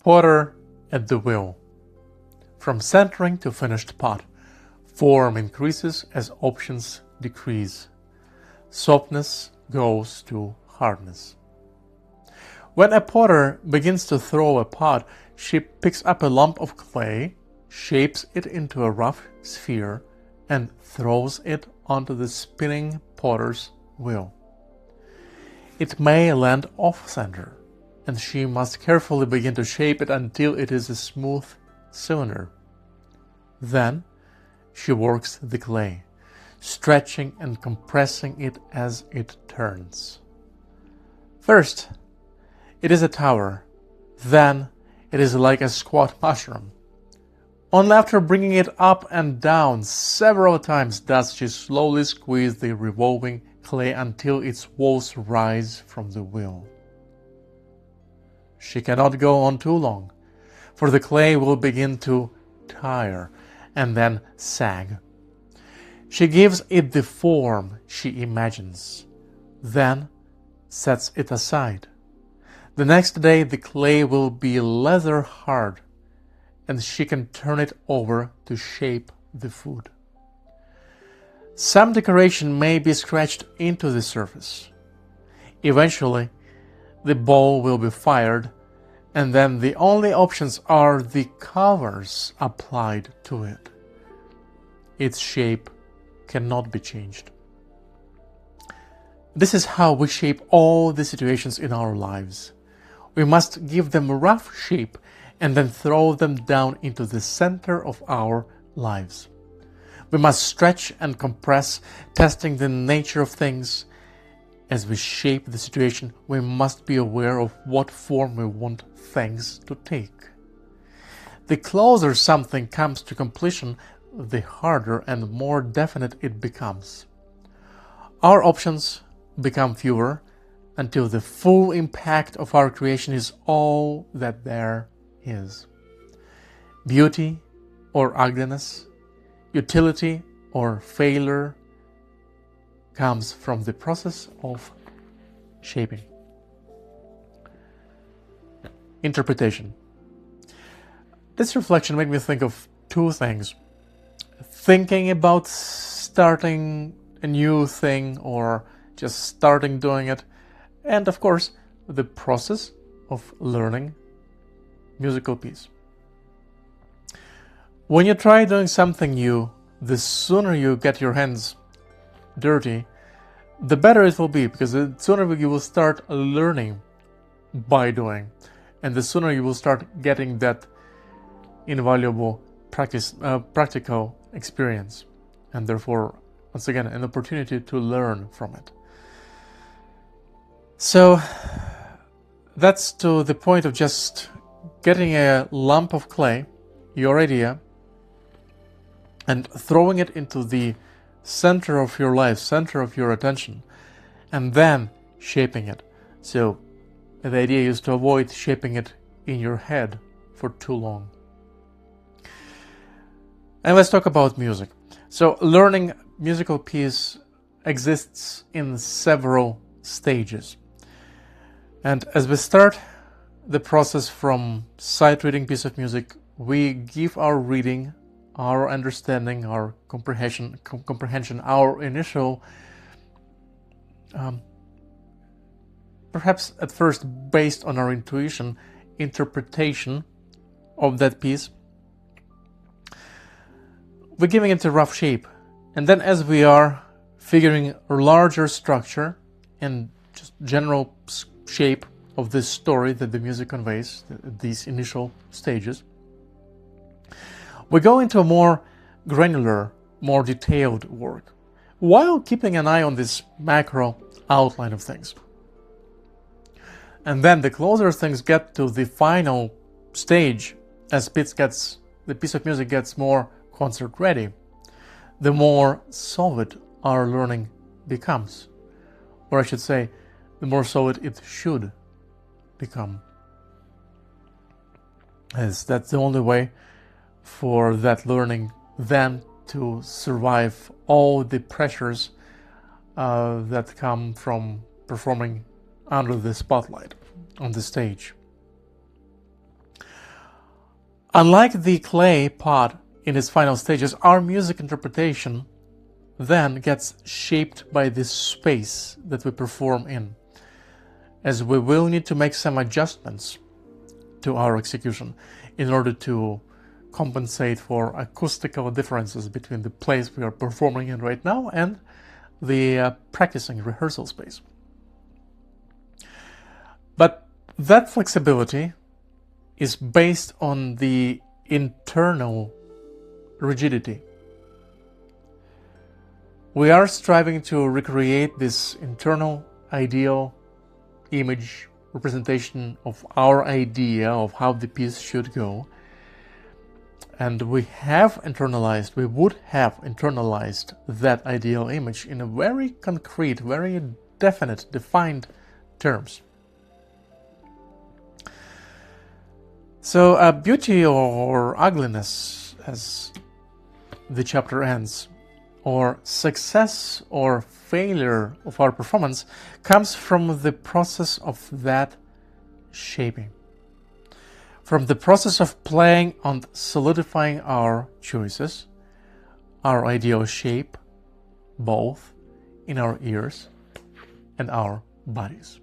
Potter at the wheel. From centering to finished pot, form increases as options decrease. Softness goes to hardness. When a potter begins to throw a pot, she picks up a lump of clay, shapes it into a rough sphere, and throws it onto the spinning potter's wheel. It may land off-center, and she must carefully begin to shape it until it is a smooth cylinder. Then she works the clay, stretching and compressing it as it turns. First, it is a tower. Then it is like a squat mushroom. Only after bringing it up and down several times does she slowly squeeze the revolving clay until its walls rise from the wheel. She cannot go on too long, for the clay will begin to tire and then sag. She gives it the form she imagines, then sets it aside. The next day the clay will be leather hard, and she can turn it over to shape the food. Some decoration may be scratched into the surface. Eventually, the ball will be fired, and then the only options are the covers applied to it. Its shape cannot be changed. This is how we shape all the situations in our lives. We must give them a rough shape and then throw them down into the center of our lives. We must stretch and compress, testing the nature of things. As we shape the situation, we must be aware of what form we want things to take. The closer something comes to completion, the harder and more definite it becomes. Our options become fewer until the full impact of our creation is all that there is. Beauty or ugliness, utility or failure comes from the process of shaping. Interpretation. This reflection made me think of two things. Thinking about starting a new thing or just starting doing it, and of course the process of learning musical piece. When you try doing something new, the sooner you get your hands dirty, the better it will be, because the sooner you will start learning by doing, and the sooner you will start getting that invaluable practical experience, and therefore, once again, an opportunity to learn from it. So that's to the point of just getting a lump of clay, your idea, and throwing it into the center of your life, center of your attention, and then shaping it. So the idea is to avoid shaping it in your head for too long. And let's talk about music. So learning musical piece exists in several stages. And as we start the process from sight reading piece of music, we give our reading, our understanding, our comprehension, our initial, perhaps at first based on our intuition, interpretation of that piece. We're giving it a rough shape. And then as we are figuring a larger structure and just general shape of this story that the music conveys, these initial stages, we go into a more granular, more detailed work, while keeping an eye on this macro outline of things. And then the closer things get to the final stage, as the piece of music gets more concert ready, the more solid our learning becomes. Or I should say, the more solid it should become. As that's the only way for that learning then to survive all the pressures that come from performing under the spotlight on the stage. Unlike the clay pot in its final stages, our music interpretation then gets shaped by this space that we perform in, as we will need to make some adjustments to our execution in order to compensate for acoustical differences between the place we are performing in right now and the practicing rehearsal space. But that flexibility is based on the internal rigidity. We are striving to recreate this internal ideal image representation of our idea of how the piece should go. And we would have internalized that ideal image in a very concrete, very definite, defined terms. So beauty or ugliness, as the chapter ends, or success or failure of our performance comes from the process of that shaping. From the process of playing on solidifying our choices, our ideal shape, both in our ears and our bodies.